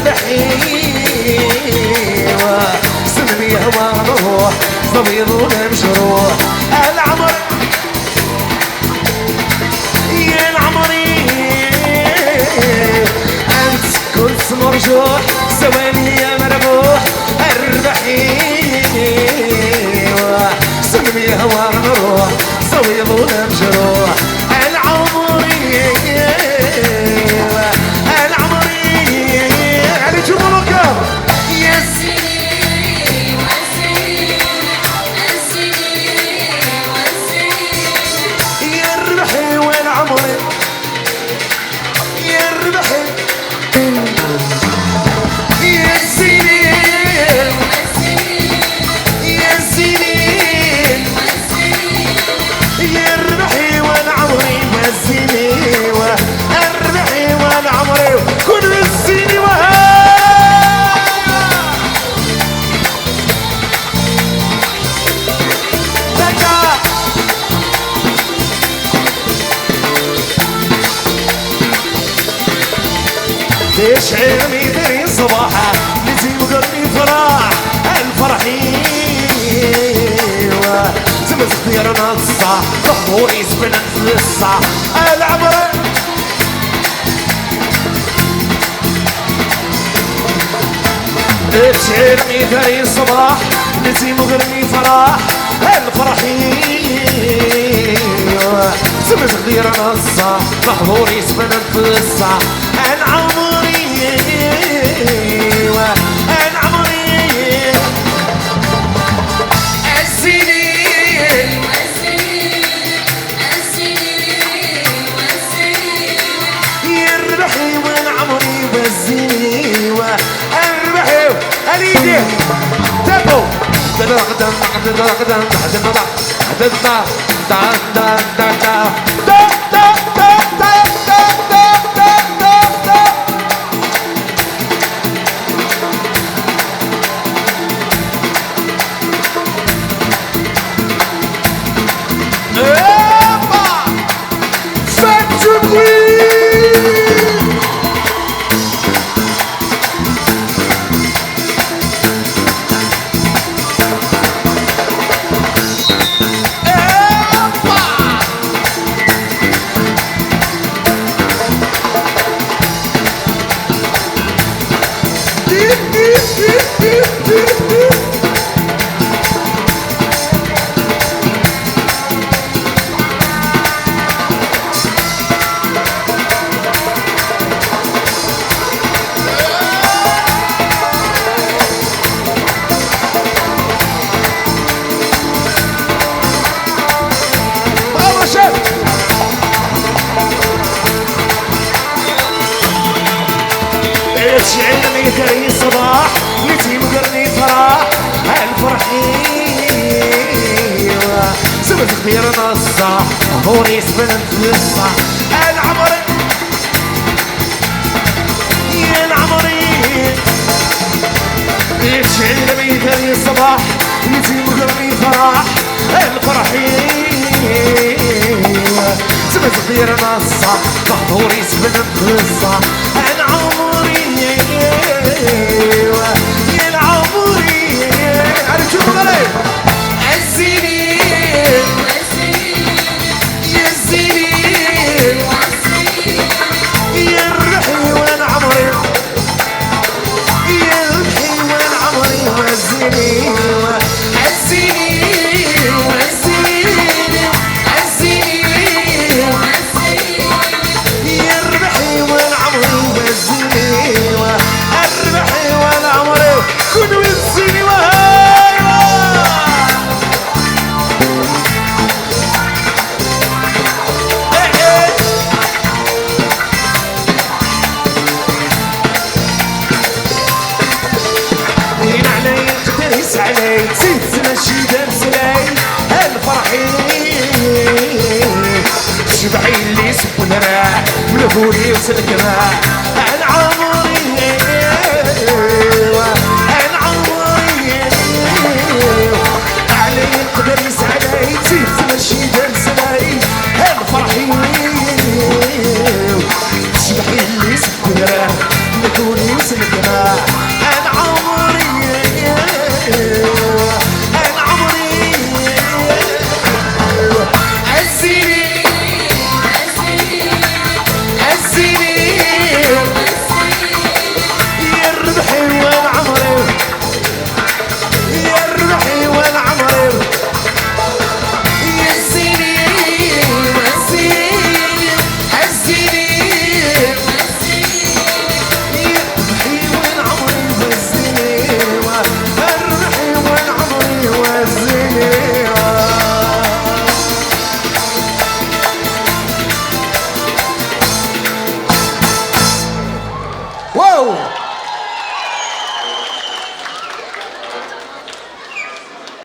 الرحيوة سلمي هوا نروح ضبيض ونمشروح العمر يا العمري أنت كنت مرجوح ثواني يا مربوح الرحيوة سلمي هوا نروح ضبيض ونمشروح العمري تشعل ميدري صباحه نسي وقلبي فرح الفرحيوة تمس اختيارنا الصح ظهوري سبنا في الصح العمر تشعل ميدري صباح نسي وقلبي فرح الفرحيوة تمس اختيارنا الصح ظهوري سبنا في الصح العمر تشعلني ثري صباح نسي مقرني فرح الفرحيوة سبت اختيارنا الصح ظهوري سبنا في الصح العمر يا العمري تشعلني ثري صباح نسي مقرني فرح الفرحيوة سبت اختيارنا الصح ظهوري سبنا في الصح العمري يا العمري على شوف غليل الزينين يا الزينين يا الرحي والعمري يا الرحي والعمري والزينين الزينين والزينين الزينين يا الرحي والعمري والزينين الرحي والعمري كن والزينين علي زيد تمشي درس لي الفرحي شبعي اللي سبنا من فوري وسلكنا العمري العمري علي يقدر يسعلي زيد تمشي درس لي الفرحي شبعي اللي سبنا من فوري يوسف الجماح